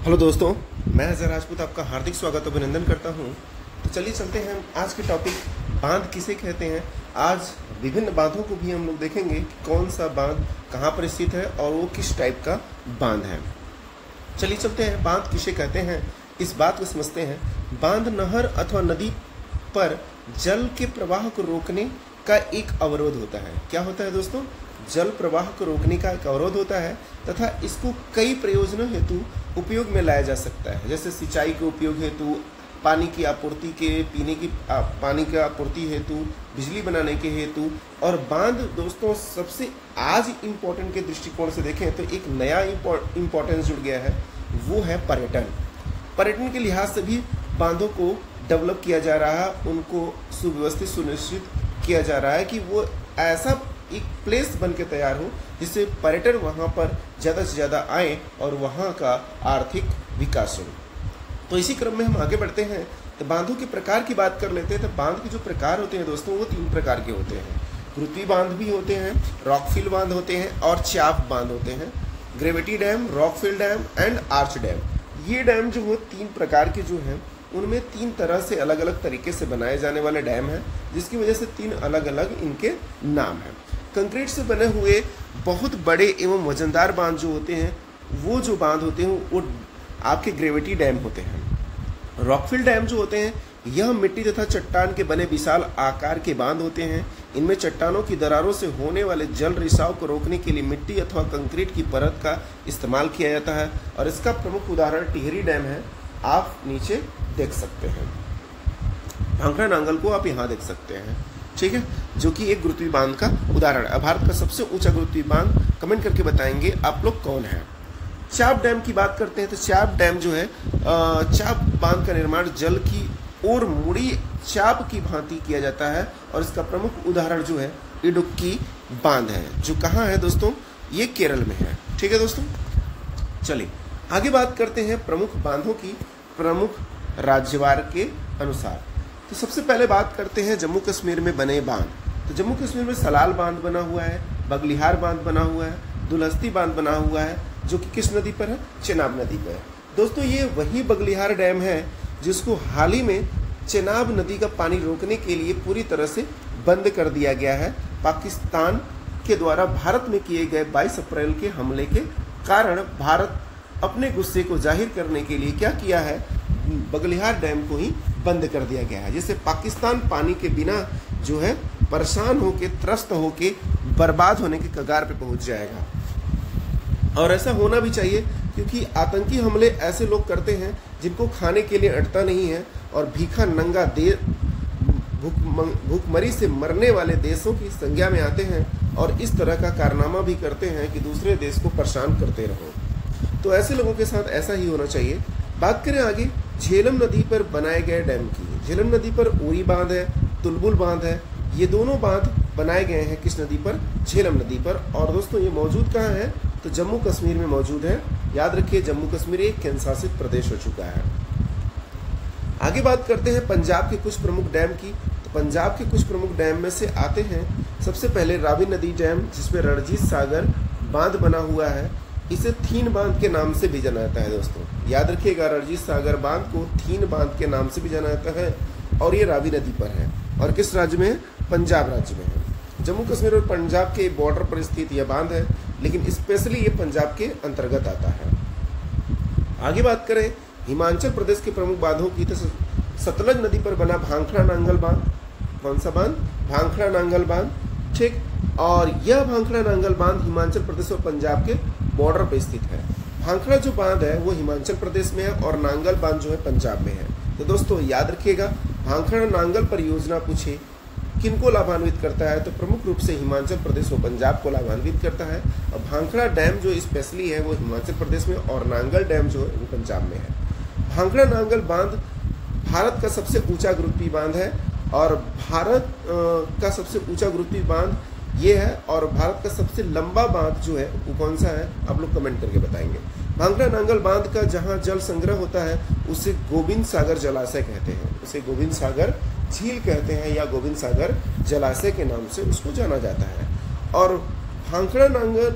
Hello दोस्तों, मैं अजहर राजपूत आपका हार्दिक स्वागत अभिनंदन करता हूं। तो चलिए चलते हैं आज के टॉपिक बांध किसे कहते हैं। आज विभिन्न बांधों को भी हम लोग देखेंगे कि कौन सा बांध कहां पर स्थित है और वो किस टाइप का बांध है। चलिए चलते हैं, बांध किसे कहते हैं इस बात को समझते हैं। बांध नहर अथवा नदी पर जल के प्रवाह को रोकने का एक अवरोध होता है। क्या होता है दोस्तों? जल प्रवाह को रोकने का एक अवरोध होता है तथा इसको कई प्रयोजनों हेतु उपयोग में लाया जा सकता है, जैसे सिंचाई के उपयोग हेतु, पानी की आपूर्ति के, पीने की पानी की आपूर्ति हेतु, बिजली बनाने के हेतु। और बांध दोस्तों सबसे आज इम्पोर्टेंट के दृष्टिकोण से देखें तो एक नया इम्पोर्टेंस जुड़ गया है, वो है पर्यटन। पर्यटन के लिहाज से भी बांधों को डेवलप किया जा रहा है, उनको सुव्यवस्थित सुनिश्चित किया जा रहा है कि वो ऐसा एक प्लेस बन के तैयार हो जिससे पर्यटन वहाँ पर ज़्यादा से ज़्यादा आए और वहाँ का आर्थिक विकास हो। तो इसी क्रम में हम आगे बढ़ते हैं तो बांधों के प्रकार की बात कर लेते हैं। तो बांध के जो प्रकार होते हैं दोस्तों वो 3 प्रकार के होते हैं। गुरुत्वीय बांध भी होते हैं, रॉकफिल बांध होते हैं और चाप बांध होते हैं। Gravity dam, rockfill dam and arch dam, ये डैम जो वो 3 प्रकार के जो हैं उनमें 3 तरह से अलग अलग तरीके से बनाए जाने वाले डैम हैं, जिसकी वजह से 3 अलग अलग इनके नाम हैं। कंक्रीट से बने हुए बहुत बड़े एवं वजनदार बांध जो होते हैं, वो जो बांध होते हैं वो आपके ग्रेविटी डैम होते हैं। रॉकफिल डैम जो होते हैं यह मिट्टी तथा चट्टान के बने विशाल आकार के बांध होते हैं। इनमें चट्टानों की दरारों से होने वाले जल रिसाव को रोकने के लिए मिट्टी अथवा कंक्रीट की परत का इस्तेमाल किया जाता है और इसका प्रमुख उदाहरण टिहरी डैम है, आप नीचे देख सकते हैं। भांखड़ा नांगल को आप यहाँ देख सकते हैं, ठीक है, जो कि एक गुरुत्वीय बांध का उदाहरण है। भारत का सबसे ऊंचा गुरुत्वीय बांध कमेंट करके बताएंगे आप लोग कौन है। चाप डैम की बात करते हैं तो चाप डैम जो है, चाप बांध का निर्माण जल की ओर मुड़ी चाप की भांति किया जाता है और इसका प्रमुख उदाहरण जो है इडुक्की बांध है, जो कहाँ है दोस्तों? ये केरल में है, ठीक है दोस्तों। चलिए आगे बात करते हैं प्रमुख बांधों की प्रमुख राज्यवार के अनुसार। तो सबसे पहले बात करते हैं जम्मू कश्मीर में बने बांध। तो जम्मू कश्मीर में सलाल बांध बना हुआ है, बगलिहार बांध बना हुआ है, दुलहस्ती बांध बना हुआ है, जो कि किस नदी पर है? चेनाब नदी पर है। दोस्तों ये वही बगलिहार डैम है जिसको हाल ही में चेनाब नदी का पानी रोकने के लिए पूरी तरह से बंद कर दिया गया है। पाकिस्तान के द्वारा भारत में किए गए 22 अप्रैल के हमले के कारण भारत अपने गुस्से को जाहिर करने के लिए क्या किया है? बगलिहार डैम को ही बंद कर दिया गया है, जिससे पाकिस्तान पानी के बिना जो है परेशान होके, त्रस्त होके, बर्बाद होने के कगार पे पहुंच जाएगा। और ऐसा होना भी चाहिए, क्योंकि आतंकी हमले ऐसे लोग करते हैं जिनको खाने के लिए अटता नहीं है और भीखा नंगा भूखमरी से मरने वाले देशों की संज्ञा में आते हैं और इस तरह का कारनामा भी करते हैं कि दूसरे देश को परेशान करते रहो। तो ऐसे लोगों के साथ ऐसा ही होना चाहिए। बात करें आगे झेलम नदी पर बनाए गए डैम की। झेलम नदी पर उरी बांध है, तुलबुल बांध है, ये दोनों बांध बनाए गए हैं किस नदी पर? झेलम नदी पर। और दोस्तों ये मौजूद कहाँ है? तो जम्मू कश्मीर में मौजूद है। याद रखिए जम्मू कश्मीर एक केंद्र शासित प्रदेश हो चुका है। आगे बात करते हैं पंजाब के कुछ प्रमुख डैम की। तो पंजाब के कुछ प्रमुख डैम में से आते हैं सबसे पहले रावी नदी डैम, जिसमें रणजीत सागर बांध बना हुआ है। इसे थीन बांध के नाम से भी जाना जाता है दोस्तों, याद रखिएगा, रणजीत सागर बांध को थीन बांध के नाम से भी जाना जाता है और ये रावी नदी पर है। और किस राज्य में है? पंजाब राज्य में है। जम्मू कश्मीर और पंजाब के बॉर्डर पर स्थित यह बांध है, लेकिन स्पेशली ये पंजाब के अंतर्गत आता है। आगे बात करें हिमाचल प्रदेश के प्रमुख बांधों की, तो सतलज नदी पर बना भांखड़ा नांगल बांध। कौन सा बांध? भांखड़ा नांगल बांध, ठीक। और यह भांखड़ा नांगल बांध हिमाचल प्रदेश और पंजाब के बॉर्डर पर स्थित है। भांखड़ा जो बांध है वो हिमाचल प्रदेश में है और नांगल बांध जो है पंजाब में है। तो दोस्तों याद रखिएगा, भांखड़ा नांगल परियोजना पूछे किनको लाभान्वित करता है? तो प्रमुख रूप से हिमाचल प्रदेश और पंजाब को लाभान्वित करता है। और भांखड़ा डैम जो स्पेशली है वो हिमाचल प्रदेश में और नांगल डैम जो है वो पंजाब में है। भांखड़ा नांगल बांध भारत का सबसे ऊंचा गुरुत्वीय बांध है और भारत का सबसे ऊंचा गुरुत्वीय बांध ये है। और भारत का सबसे लंबा बांध जो है वो कौन सा है? आप लोग कमेंट करके बताएंगे। भांखड़ा नांगल बांध का जहां जल संग्रह होता है उसे गोविंद सागर जलाशय कहते हैं, उसे गोविंद सागर झील कहते हैं या गोविंद सागर जलाशय के नाम से उसको जाना जाता है। और भांखड़ा नांगल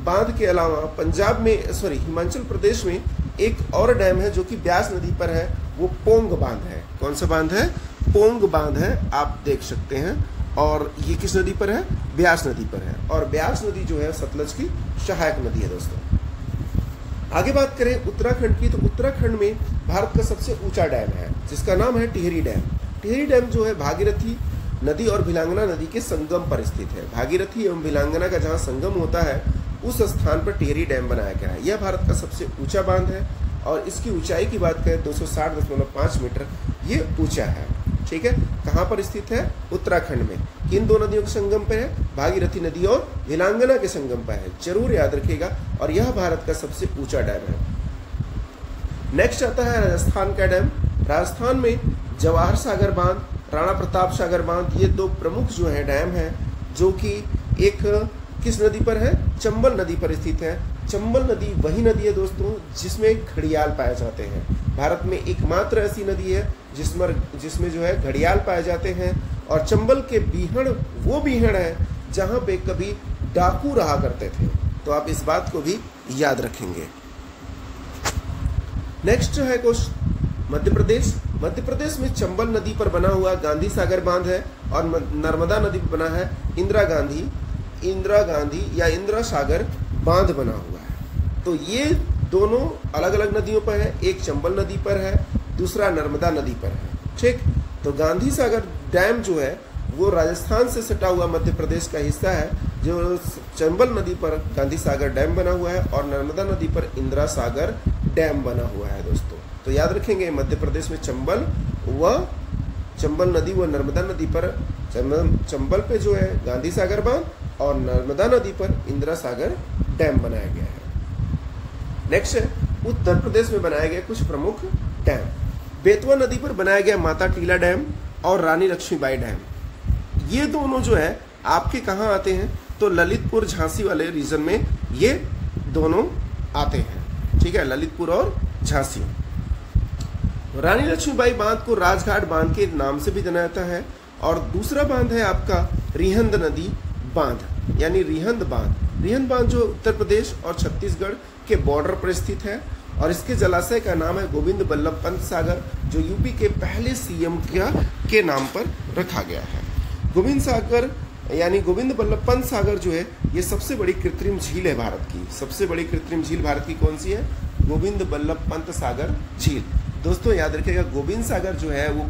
बांध के अलावा पंजाब में हिमाचल प्रदेश में एक और डैम है जो कि ब्यास नदी पर है, वो पोंग बांध है। कौन सा बांध है? पोंग बांध है, आप देख सकते हैं। और ये किस नदी पर है? ब्यास नदी पर है। और ब्यास नदी जो है सतलज की सहायक नदी है दोस्तों। आगे बात करें उत्तराखंड की, तो उत्तराखंड में भारत का सबसे ऊंचा डैम है जिसका नाम है टिहरी डैम। टिहरी डैम जो है भागीरथी नदी और भिलांगना नदी के संगम पर स्थित है। भागीरथी एवं भिलांगना का जहाँ संगम होता है उस स्थान पर टिहरी डैम बनाया गया है। यह भारत का सबसे ऊंचा बांध है और इसकी ऊंचाई की बात करें 260.5 मीटर ये ऊंचा है। ठीक है, कहाँ पर स्थित है? उत्तराखंड में। किन दो नदियों के संगम पर है? भागीरथी नदी और भिलांगना के संगम पर है, जरूर याद रखिएगा। और यह भारत का सबसे ऊंचा डैम है। नेक्स्ट आता है राजस्थान का डैम। राजस्थान में जवाहर सागर बांध, राणा प्रताप सागर बांध, ये दो प्रमुख जो है डैम है, जो कि एक किस नदी पर है? चंबल नदी पर स्थित है। चंबल नदी वही नदी है दोस्तों जिसमें घड़ियाल पाए जाते हैं। भारत में एकमात्र ऐसी नदी है जिसमें जो है घड़ियाल पाए जाते हैं। और चंबल के बीहड़ वो बीहड़ है जहाँ पे कभी डाकू रहा करते थे, तो आप इस बात को भी याद रखेंगे। नेक्स्ट है कुछ मध्य प्रदेश। मध्य प्रदेश में चंबल नदी पर बना हुआ गांधी सागर बांध है और नर्मदा नदी पर बना है इंदिरा गांधी या इंदिरा सागर बांध बना हुआ है। तो ये दोनों अलग अलग नदियों पर है, एक चंबल नदी पर है, दूसरा नर्मदा नदी पर है। ठीक, तो गांधी सागर डैम जो है वो राजस्थान से सटा हुआ मध्य प्रदेश का हिस्सा है, जो चंबल नदी पर गांधी सागर डैम बना हुआ है और नर्मदा नदी पर इंदिरा सागर डैम बना हुआ है दोस्तों। तो याद रखेंगे मध्य प्रदेश में चंबल नदी व नर्मदा नदी पर, चंबल पे जो है गांधी सागर बांध और नर्मदा नदी पर इंदिरा सागर डैम बनाया गया है। नेक्स्ट है उत्तर प्रदेश में बनाए गए कुछ प्रमुख डैम। बेतवा नदी पर बनाया गया माता टीला डैम और रानी लक्ष्मीबाई डैम। ये दोनों जो है आपके कहाँ आते हैं? तो ललितपुर झांसी वाले रीजन में ये दोनों आते हैं। ठीक है, ललितपुर और झांसी। रानी लक्ष्मीबाई बांध को राजघाट बांध के नाम से भी जाना जाता है। और दूसरा बांध है आपका रिहंद नदी बांध यानी रिहंद बांध। रिहंद बांध जो उत्तर प्रदेश और छत्तीसगढ़ के बॉर्डर पर स्थित है और इसके जलाशय का नाम है गोविंद बल्लभ पंत सागर, जो यूपी के पहले सीएम के नाम पर रखा गया है। गोविंद बल्लभ पंत सागर जो है ये सबसे बड़ी कृत्रिम झील है भारत की। सबसे बड़ी कृत्रिम झील भारत की कौन सी है? गोविंद बल्लभ पंत सागर झील। दोस्तों याद रखिएगा, गोविंद सागर जो है वो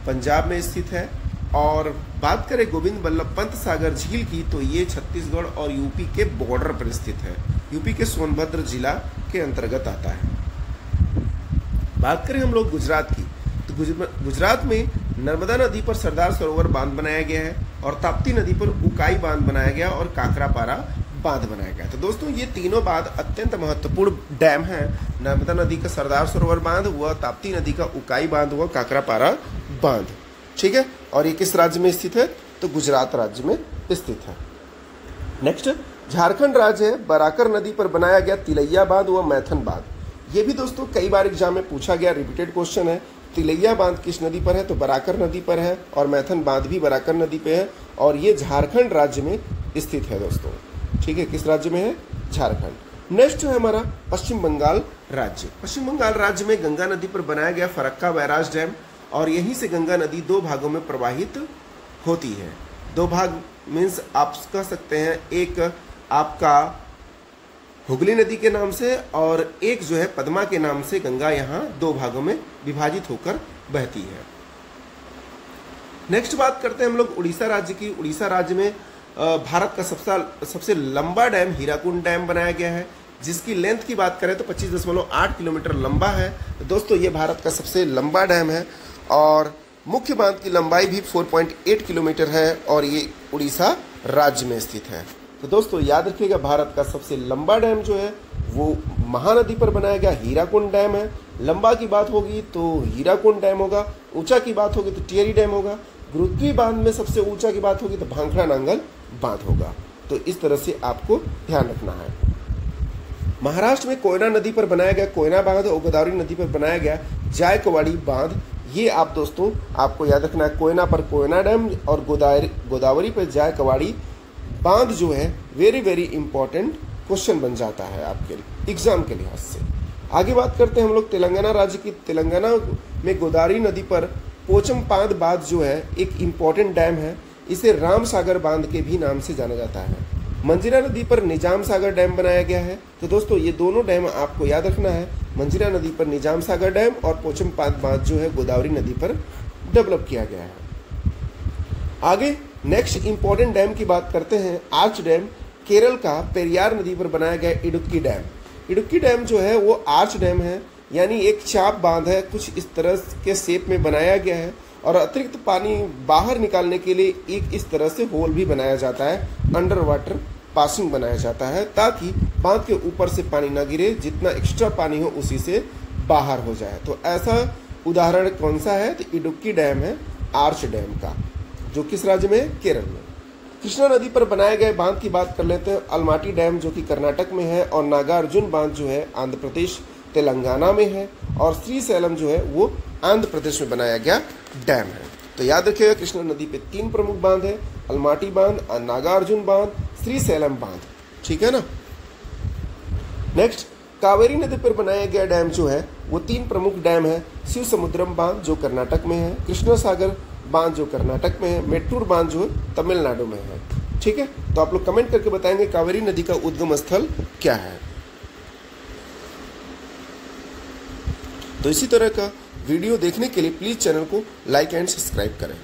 पंजाब में स्थित है। और बात करें गोविंद बल्लभ पंत सागर झील की, तो ये छत्तीसगढ़ और यूपी के बॉर्डर पर स्थित है। यूपी के सोनभद्र जिला के अंतर्गत आता है। बात करें हम लोग गुजरात की, तो गुजरात में नर्मदा नदी पर सरदार सरोवर बांध बनाया गया है और ताप्ती नदी पर उकाई बांध बनाया गया और काकरापारा बांध बनाया गया। तो दोस्तों ये तीनों बांध अत्यंत महत्वपूर्ण डैम हैं। नर्मदा नदी का सरदार सरोवर बांध हुआ, ताप्ती नदी का उकाई बांध हुआ, काकरापारा बांध। ठीक है, और ये किस राज्य में स्थित है? तो गुजरात राज्य में स्थित है। नेक्स्ट झारखंड राज्य है, बराकर नदी पर बनाया गया तिलैया बांध व मैथन बांध। ये भी दोस्तों कई बार एग्जाम में पूछा गया, रिपीटेड क्वेश्चन है। तिलैया बांध किस नदी पर है? तो बराकर नदी पर है और मैथन बांध भी बराकर नदी पे है और ये झारखंड राज्य में स्थित है दोस्तों। ठीक है, किस राज्य में है? झारखंड। नेक्स्ट है हमारा पश्चिम बंगाल राज्य। पश्चिम बंगाल राज्य में गंगा नदी पर बनाया गया फरक्का बैराज डैम और यहीं से गंगा नदी दो भागों में प्रवाहित होती है। दो भाग मीन्स आप कह सकते हैं, एक आपका हुगली नदी के नाम से और एक जो है पद्मा के नाम से गंगा यहाँ दो भागों में विभाजित होकर बहती है। नेक्स्ट बात करते हैं हम लोग उड़ीसा राज्य की। उड़ीसा राज्य में भारत का सबसे लंबा डैम हीराकुंड डैम बनाया गया है, जिसकी लेंथ की बात करें तो 25.8 किलोमीटर लंबा है। तो दोस्तों ये भारत का सबसे लंबा डैम है और मुख्य बांध की लंबाई भी 4.8 किलोमीटर है और ये उड़ीसा राज्य में स्थित है। तो दोस्तों याद रखिएगा, भारत का सबसे लंबा डैम जो है वो महानदी पर बनाया गया हीराकुंड डैम है। लंबा की बात होगी तो हीराकुंड डैम होगा, ऊंचा की बात होगी तो टिहरी डैम होगा, गुरुत्वीय बांध में सबसे ऊंचा की बात होगी तो भांखड़ा नांगल बांध होगा। तो इस तरह से आपको ध्यान रखना है। महाराष्ट्र में कोयना नदी पर बनाया गया कोयना बांध और गोदावरी नदी पर बनाया गया जायकवाड़ी बांध। ये आप दोस्तों आपको याद रखना है, कोयना पर कोयना डैम और गोदावरी पर जायकवाड़ी बांध जो है वेरी वेरी इंपॉर्टेंट क्वेश्चन बन जाता है आपके एग्जाम के लिहाज से। आगे बात करते हैं हम लोग तेलंगाना राज्य की। तेलंगाना में गोदावरी नदी पर पोचमपाद बांध जो है एक इम्पॉर्टेंट डैम है। इसे राम सागर बांध के भी नाम से जाना जाता है। मंजीरा नदी पर निजाम सागर डैम बनाया गया है। तो दोस्तों ये दोनों डैम आपको याद रखना है, मंजीरा नदी पर निजाम सागर डैम और पोचमपाद बांध जो है गोदावरी नदी पर डेवलप किया गया है। आगे नेक्स्ट इंपॉर्टेंट डैम की बात करते हैं, आर्च डैम। केरल का पेरियार नदी पर बनाया गया इडुक्की डैम। इडुक्की डैम जो है वो आर्च डैम है, यानी एक चाप बांध है, कुछ इस तरह के शेप में बनाया गया है और अतिरिक्त पानी बाहर निकालने के लिए एक इस तरह से होल भी बनाया जाता है, अंडर वाटर पासिंग बनाया जाता है, ताकि बांध के ऊपर से पानी ना गिरे, जितना एक्स्ट्रा पानी हो उसी से बाहर हो जाए। तो ऐसा उदाहरण कौन सा है? तो इडुक्की डैम है आर्च डैम का, जो किस राज्य में? केरल में। कृष्णा नदी पर बनाए गए बांध की बात कर लेते हैं। अलमाटी डैम जो कि कर्नाटक में है और नागार्जुन बांध जो है आंध्र प्रदेश तेलंगाना में है और श्रीशैलम जो है वो आंध्र प्रदेश में बनाया गया डैम है। तो याद रखिएगा कृष्णा नदी पे 3 प्रमुख बांध है, अलमाटी बांध, नागार्जुन बांध, श्रीशैलम बांध। ठीक है ना। नेक्स्ट कावेरी नदी पर बनाया गया डैम जो है वो 3 प्रमुख डैम है। शिव समुद्रम बांध जो कर्नाटक में है, कृष्णा सागर बांध जो कर्नाटक में है, मेट्टूर बांध जो तमिलनाडु में है। ठीक है, तो आप लोग कमेंट करके बताएंगे कावेरी नदी का उद्गम स्थल क्या है। तो इसी तरह का वीडियो देखने के लिए प्लीज चैनल को लाइक एंड सब्सक्राइब करें।